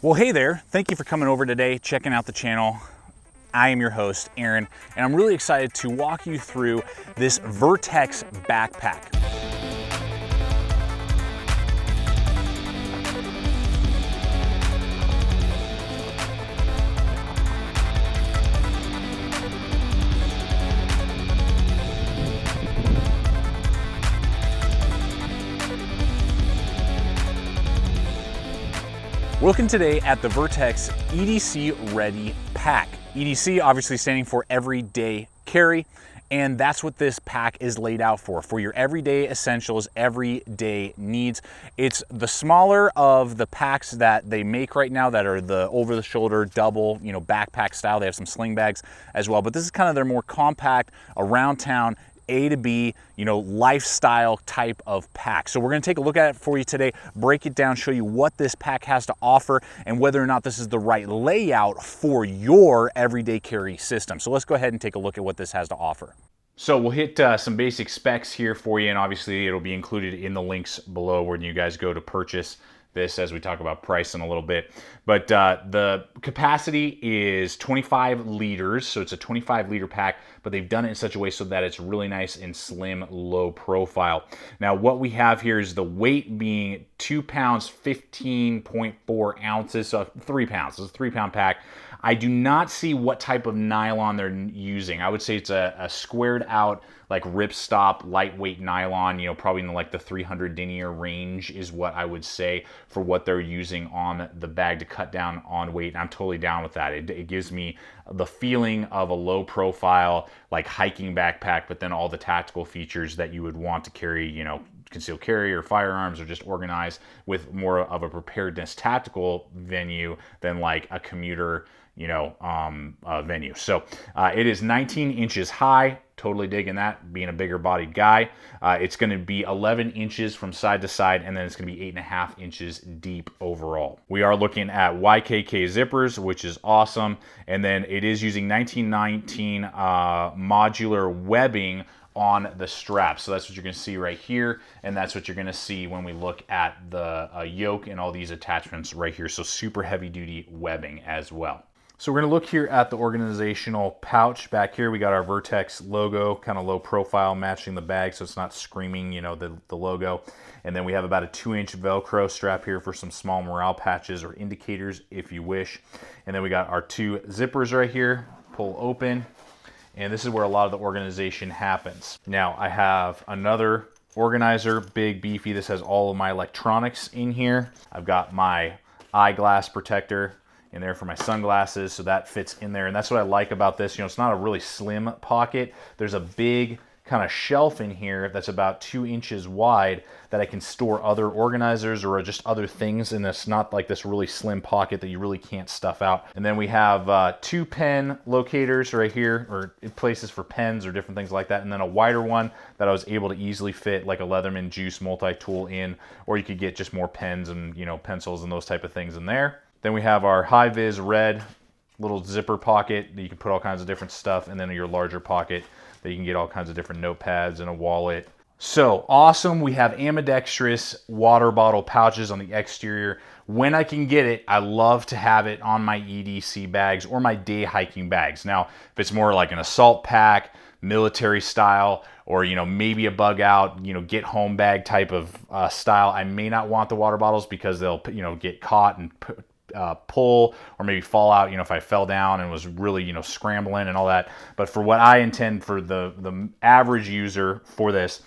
Well, hey there. Thank you for coming over today, checking out the channel. I am your host, Aaron, and I'm really excited to walk you through this Vertx backpack. We're looking today at the Vertx EDC Ready Pack. EDC obviously standing for everyday carry, and that's what this pack is laid out for your everyday essentials, everyday needs. It's the smaller of the packs that they make right now that are the over-the-shoulder double, backpack style. They have some sling bags as well, but this is kind of their more compact, around town, A to B, lifestyle type of pack. So we're gonna take a look at it for you today, break it down, show you what this pack has to offer and whether or not this is the right layout for your everyday carry system. So let's go ahead and take a look at what this has to offer. So we'll hit some basic specs here for you, and obviously it'll be included in the links below when you guys go to purchase this as we talk about price in a little bit. But the capacity is 25 liters, so it's a 25-liter pack, but they've done it in such a way so that it's really nice and slim, low profile. Now what we have here is the weight being 2 pounds, 15.4 ounces, so 3 pounds. It's a 3-pound pack. I do not see what type of nylon they're using. I would say it's a squared out, like ripstop, lightweight nylon, probably in like the 300 denier range is what I would say for what they're using on the bag to cut down on weight. And I'm totally down with that. It gives me the feeling of a low profile, like hiking backpack, but then all the tactical features that you would want to carry, concealed carry or firearms, or just organized with more of a preparedness tactical venue than like a commuter venue. So it is 19 inches high. Totally digging that, being a bigger bodied guy. It's going to be 11 inches from side to side, and then it's going to be 8.5 inches deep overall. We are looking at YKK zippers, which is awesome. And then it is using 1919 modular webbing on the strap. So that's what you're going to see right here, and that's what you're going to see when we look at the yoke and all these attachments right here. So super heavy duty webbing as well. So we're going to look here at the organizational pouch. Back here we got our Vertx logo, kind of low profile, matching the bag so it's not screaming, the logo. And then we have about a 2-inch Velcro strap here for some small morale patches or indicators if you wish. And then we got our 2 zippers right here, pull open. And this is where a lot of the organization happens. Now I have another organizer, big, beefy. This has all of my electronics in here. I've got my eyeglass protector in there for my sunglasses, so that fits in there. And that's what I like about this. It's not a really slim pocket. There's a big kind of shelf in here that's about 2 inches wide that I can store other organizers or just other things in. This not like this really slim pocket that you really can't stuff out. And then we have 2 pen locators right here, or places for pens or different things like that, and then a wider one that I was able to easily fit like a Leatherman Juice multi-tool in, or you could get just more pens and pencils and those type of things in there. Then we have our high-vis red little zipper pocket that you can put all kinds of different stuff, and then your larger pocket that you can get all kinds of different notepads and a wallet. So awesome. We have ambidextrous water bottle pouches on the exterior. When I can get it, I love to have it on my EDC bags or my day hiking bags. Now, if it's more like an assault pack, military style, or maybe a bug out, get home bag type of style, I may not want the water bottles because they'll get caught and pull or maybe fall out, if I fell down and was really, scrambling and all that. But for what I intend for the average user for this,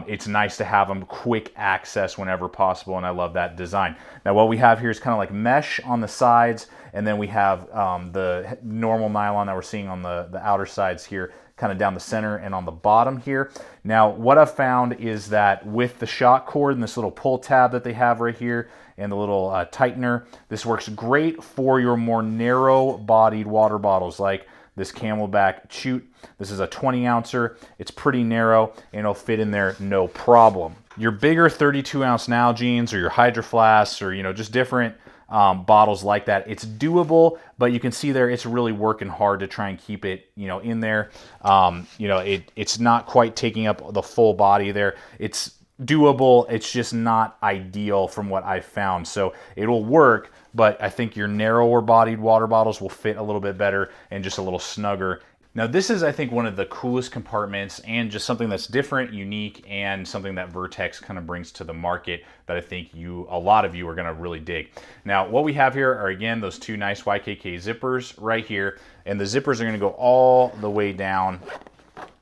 it's nice to have them quick access whenever possible, and I love that design. Now what we have here is kind of like mesh on the sides, and then we have the normal nylon that we're seeing on the outer sides here, kind of down the center and on the bottom here. Now what I've found is that with the shock cord and this little pull tab that they have right here and the little tightener, this works great for your more narrow bodied water bottles like this Camelback Chute. This is a 20 ouncer. It's pretty narrow and it'll fit in there no problem. Your bigger 32 ounce Nalgene's or your Hydro Flasks or just different bottles like that, it's doable, but you can see there it's really working hard to try and keep it in there. It's not quite taking up the full body there. It's doable. It's just not ideal from what I've found. So it'll work, but I think your narrower bodied water bottles will fit a little bit better and just a little snugger. Now this is, I think, one of the coolest compartments and just something that's different, unique, and something that Vertx kind of brings to the market that I think a lot of you are gonna really dig. Now what we have here are, again, those two nice YKK zippers right here, and the zippers are gonna go all the way down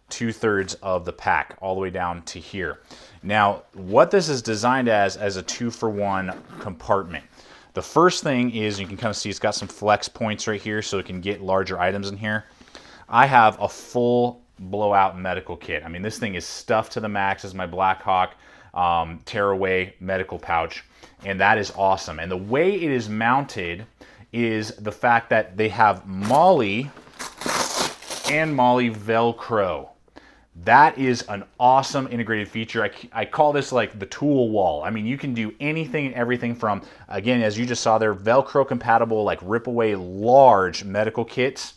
2/3 of the pack, all the way down to here. Now what this is designed as a 2-for-1 compartment. The first thing is, you can kind of see it's got some flex points right here so it can get larger items in here. I have a full blowout medical kit. I mean, this thing is stuffed to the max as my Blackhawk tearaway medical pouch, and that is awesome. And the way it is mounted is the fact that they have Molly and Molly Velcro. That is an awesome integrated feature. I call this like the tool wall. I mean, you can do anything and everything from, again, as you just saw there, Velcro compatible, like rip away large medical kits.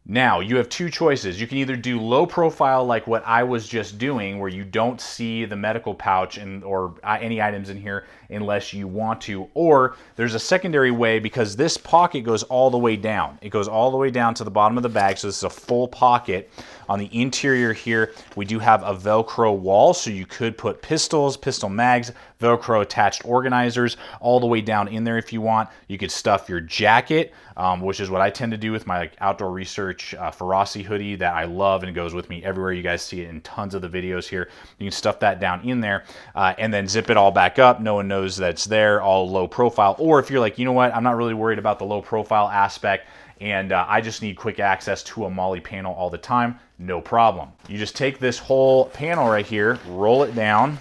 Now, you have two choices. You can either do low profile like what I was just doing, where you don't see the medical pouch or any items in here unless you want to, or there's a secondary way, because this pocket goes all the way down. It goes all the way down to the bottom of the bag, so this is a full pocket. On the interior here, we do have a Velcro wall, so you could put pistols, pistol mags, Velcro attached organizers all the way down in there if you want. You could stuff your jacket, which is what I tend to do with my outdoor research Ferocity hoodie that I love, and it goes with me everywhere. You guys see it in tons of the videos here. You can stuff that down in there and then zip it all back up. No one knows that's there, all low profile. Or if you're like, you know what, I'm not really worried about the low profile aspect, and I just need quick access to a Molly panel all the time, no problem. You just take this whole panel right here, roll it down,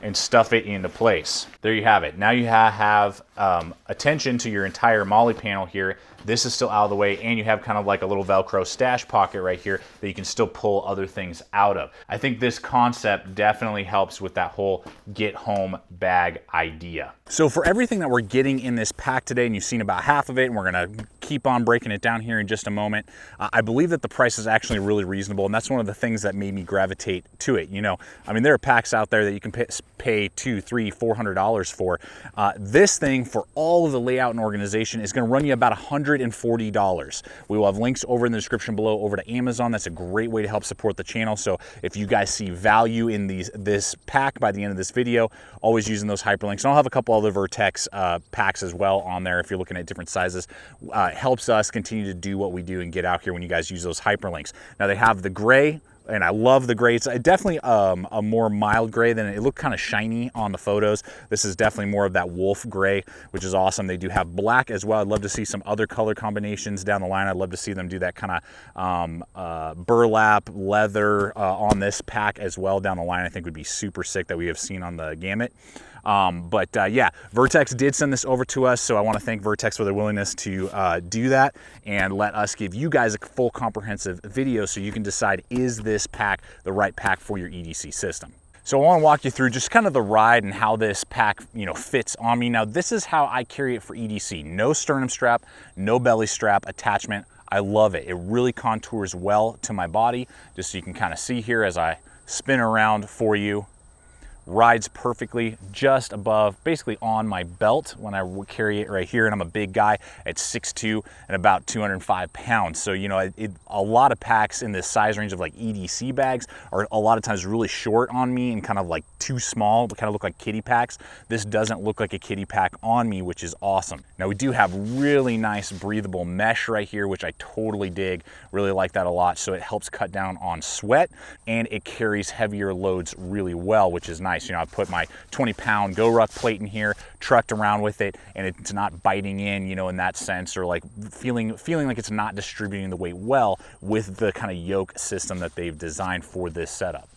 and stuff it into place. There you have it. Now you have attention to your entire Molly panel here. This is still out of the way, and you have kind of like a little Velcro stash pocket right here that you can still pull other things out of. I think this concept definitely helps with that whole get home bag idea. So for everything that we're getting in this pack today, and you've seen about half of it, and we're gonna keep on breaking it down here in just a moment, I believe that the price is actually really reasonable, and that's one of the things that made me gravitate to it. You know, I mean, there are packs out there that you can pay $200, $300, $400 for. This thing, for all of the layout and organization, is gonna run you about $140. We will have links over in the description below over to Amazon. That's a great way to help support the channel. So if you guys see value in this pack by the end of this video, always using those hyperlinks. And I'll have a couple other Vertx packs as well on there if you're looking at different sizes. Helps us continue to do what we do and get out here when you guys use those hyperlinks. Now they have the gray, and I love the gray. It's definitely a more mild gray than it looked kind of shiny on the photos. This is definitely more of that wolf gray, which is awesome. They do have black as well. I'd love to see some other color combinations down the line. I'd love to see them do that kind of burlap leather on this pack as well down the line. I think would be super sick that we have seen on the gamut. Yeah, Vertx did send this over to us, so I want to thank Vertx for their willingness to do that and let us give you guys a full comprehensive video so you can decide, is this pack the right pack for your EDC system? So I want to walk you through just kind of the ride and how this pack, you know, fits on me. Now this is how I carry it for EDC. No sternum strap, no belly strap attachment. I love it. It really contours well to my body, just so you can kind of see here as I spin around for you. Rides perfectly just above, basically on my belt when I carry it right here, and I'm a big guy at 6'2" and about 205 pounds. So, you know, a lot of packs in this size range of like EDC bags are a lot of times really short on me and kind of like too small, but kind of look like kiddie packs. This doesn't look like a kiddie pack on me, which is awesome. Now we do have really nice breathable mesh right here, which I totally dig, really like that a lot. So it helps cut down on sweat, and it carries heavier loads really well, which is nice. You know, I've put my 20-pound GoRuck plate in here, trucked around with it, and it's not biting in, you know, in that sense, or like feeling like it's not distributing the weight well with the kind of yoke system that they've designed for this setup.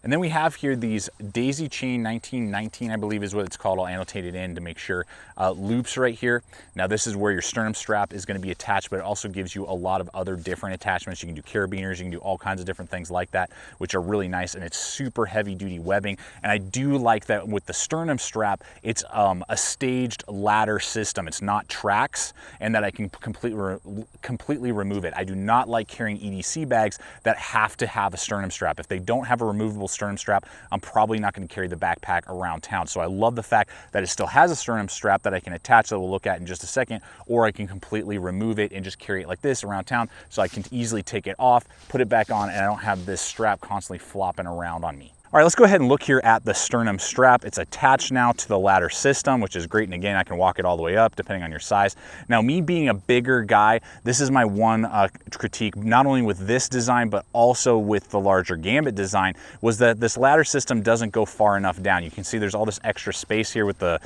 And then we have here these Daisy Chain 1919, I believe is what it's called. I'll annotate it in to make sure. Loops right here. Now this is where your sternum strap is going to be attached, but it also gives you a lot of other different attachments. You can do carabiners, you can do all kinds of different things like that, which are really nice, and it's super heavy duty webbing. And I do like that with the sternum strap, it's a staged ladder system. It's not tracks, and that I can completely remove it. I do not like carrying EDC bags that have to have a sternum strap. If they don't have a removable detachable sternum strap, I'm probably not going to carry the backpack around town. So I love the fact that it still has a sternum strap that I can attach that we'll look at in just a second, or I can completely remove it and just carry it like this around town, so I can easily take it off, put it back on, and I don't have this strap constantly flopping around on me. All right, let's go ahead and look here at the sternum strap. It's attached now to the ladder system, which is great. And again, I can walk it all the way up depending on your size. Now, me being a bigger guy, this is my one critique, not only with this design, but also with the larger Gambit design, was that this ladder system doesn't go far enough down. You can see there's all this extra space here with the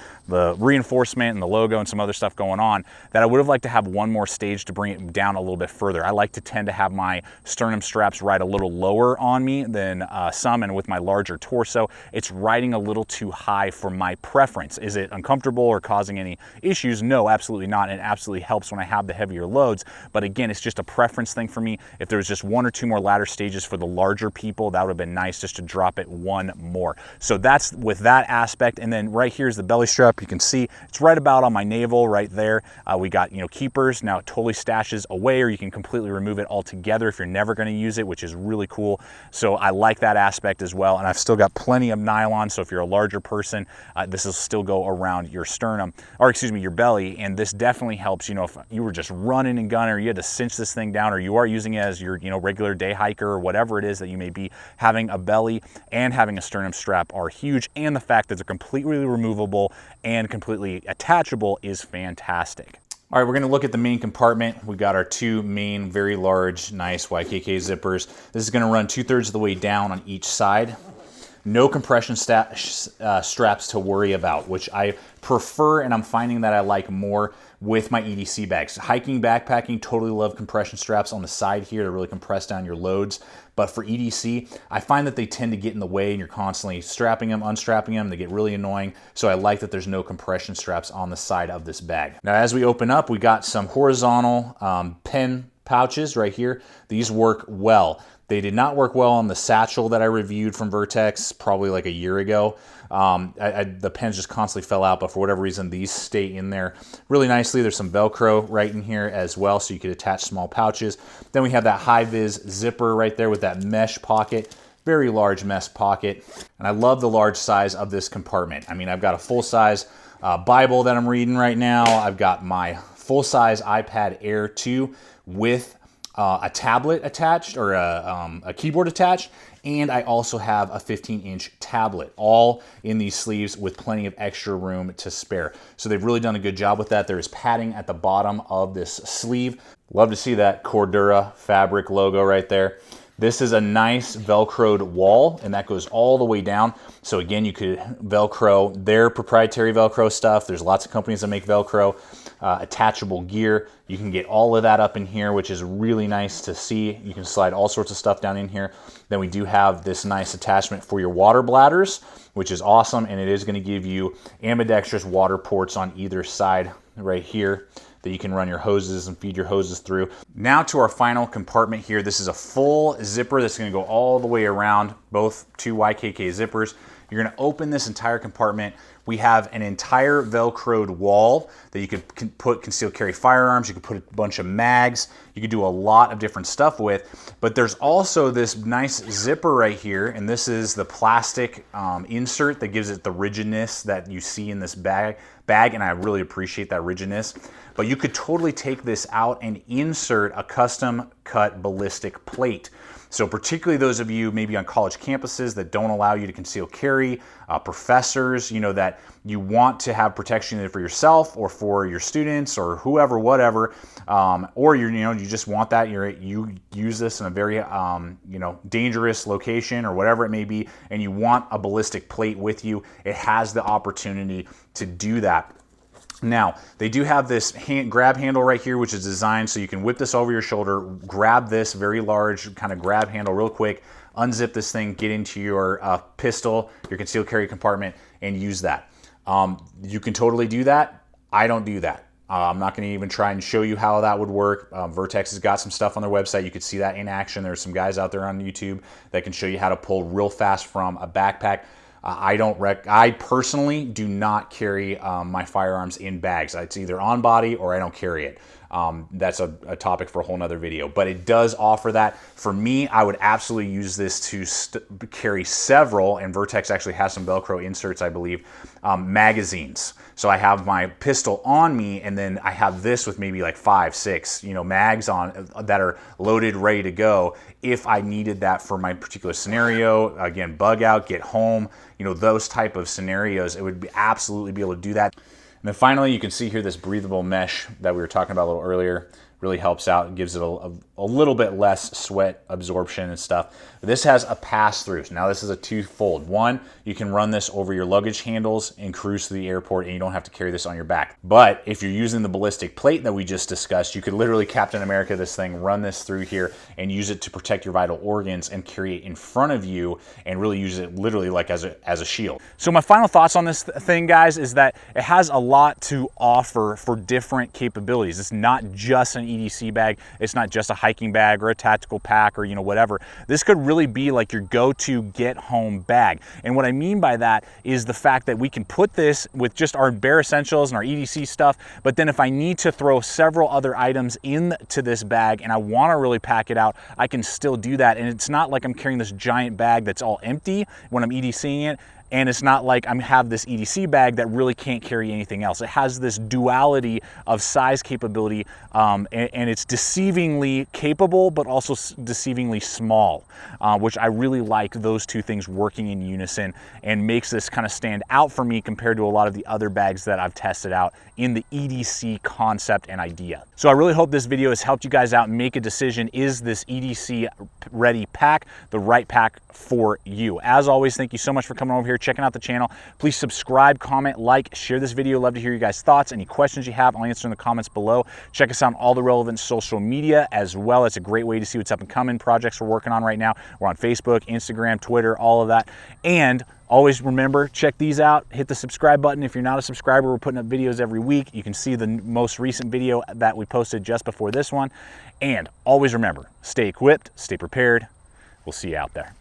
reinforcement and the logo and some other stuff going on that I would have liked to have one more stage to bring it down a little bit further. I like to tend to have my sternum straps ride a little lower on me than some, and with my larger torso, it's riding a little too high for my preference. Is it uncomfortable or causing any issues? No, absolutely not. And it absolutely helps when I have the heavier loads. But again, it's just a preference thing for me. If there was just one or two more ladder stages for the larger people, that would have been nice, just to drop it one more. So that's with that aspect. And then right here is the belly strap. You can see it's right about on my navel right there. We got, keepers. Now it totally stashes away, or you can completely remove it altogether if you're never going to use it, which is really cool. So I like that aspect as well. And I've still got plenty of nylon, so if you're a larger person, this will still go around your sternum, or excuse me, your belly. And this definitely helps, if you were just running and gunning, or you had to cinch this thing down, or you are using it as your, regular day hiker, or whatever it is that you may be, having a belly and having a sternum strap are huge. And the fact that they're completely removable and completely attachable is fantastic. All right, we're gonna look at the main compartment. We got our two main, very large, nice YKK zippers. This is gonna run 2/3 of the way down on each side. No compression straps to worry about, which I prefer, and I'm finding that I like more with my EDC bags. Hiking, backpacking, totally love compression straps on the side here to really compress down your loads. But for EDC, I find that they tend to get in the way and you're constantly strapping them, unstrapping them. They get really annoying. So I like that there's no compression straps on the side of this bag. Now, as we open up, we got some horizontal pen pouches right here. These work well. They did not work well on the satchel that I reviewed from Vertx probably like a year ago. The pens just constantly fell out, but for whatever reason, these stay in there really nicely. There's some Velcro right in here as well, so you could attach small pouches. Then we have that high-vis zipper right there with that mesh pocket. Very large mesh pocket. And I love the large size of this compartment. I mean, I've got a full-size Bible that I'm reading right now. I've got my full-size iPad Air 2 with a tablet attached, or a keyboard attached, and I also have a 15-inch tablet, all in these sleeves with plenty of extra room to spare. So they've really done a good job with that. There is padding at the bottom of this sleeve. Love to see that Cordura fabric logo right there. This is a nice Velcroed wall, and that goes all the way down. So again, you could Velcro their proprietary Velcro stuff. There's lots of companies that make Velcro. Attachable gear. You can get all of that up in here, which is really nice to see. You can slide all sorts of stuff down in here. Then we do have this nice attachment for your water bladders, which is awesome, and it is going to give you ambidextrous water ports on either side right here that you can run your hoses and feed your hoses through. Now to our final compartment here. This is a full zipper that's going to go all the way around, both two YKK zippers. You're going to open this entire compartment. We have an entire Velcroed wall that you could put concealed carry firearms. You could put a bunch of mags. You could do a lot of different stuff with. But there's also this nice zipper right here, and this is the plastic insert that gives it the rigidness that you see in this bag, and I really appreciate that rigidness. But you could totally take this out and insert a custom cut ballistic plate. So particularly those of you maybe on college campuses that don't allow you to conceal carry, professors, that you want to have protection either for yourself or for your students or whoever, whatever, or you just want that. You use this in a very dangerous location or whatever it may be, and you want a ballistic plate with you. It has the opportunity to do that. Now, they do have this grab handle right here, which is designed so you can whip this over your shoulder, grab this very large kind of grab handle real quick, unzip this thing, get into your pistol, your concealed carry compartment, and use that. You can totally do that. I don't do that. I'm not going to even try and show you how that would work. Vertx has got some stuff on their website. You could see that in action. There's some guys out there on YouTube that can show you how to pull real fast from a backpack. I personally do not carry my firearms in bags. It's either on body or I don't carry it. That's a topic for a whole nother video, but it does offer that. For me, I would absolutely use this to carry several, and Vertx actually has some Velcro inserts, I believe, magazines. So I have my pistol on me, and then I have this with maybe like 5, 6, mags on that are loaded, ready to go if I needed that for my particular scenario. Again, bug out, get home, those type of scenarios, it would be absolutely be able to do that. And then finally, you can see here this breathable mesh that we were talking about a little earlier. Really helps out and gives it a little bit less sweat absorption and stuff. This has a pass-through. Now this is a twofold. One, you can run this over your luggage handles and cruise to the airport, and you don't have to carry this on your back. But if you're using the ballistic plate that we just discussed, you could literally Captain America this thing, run this through here, and use it to protect your vital organs and carry it in front of you and really use it literally like as a shield. So my final thoughts on this thing, guys, is that it has a lot to offer for different capabilities. It's not just an EDC bag. It's not just a hiking bag or a tactical pack or whatever. This could really be like your go-to get home bag. And what I mean by that is the fact that we can put this with just our bare essentials and our EDC stuff, but then if I need to throw several other items into this bag and I want to really pack it out, I can still do that. And it's not like I'm carrying this giant bag that's all empty when I'm EDCing it. And it's not like I have this EDC bag that really can't carry anything else. It has this duality of size capability, and it's deceivingly capable, but also deceivingly small, which I really like those two things working in unison and makes this kind of stand out for me compared to a lot of the other bags that I've tested out in the EDC concept and idea. So I really hope this video has helped you guys out and make a decision. Is this EDC Ready Pack the right pack for you? As always, thank you so much for coming over here, checking out the channel. Please subscribe, comment, like, share this video. Love to hear you guys' thoughts. Any questions you have, I'll answer in the comments below. Check us out on all the relevant social media as well. It's a great way to see what's up and coming, projects we're working on right now. We're on Facebook, Instagram, Twitter, all of that. And always remember, check these out. Hit the subscribe button. If you're not a subscriber, we're putting up videos every week. You can see the most recent video that we posted just before this one. And always remember, stay equipped, stay prepared. We'll see you out there.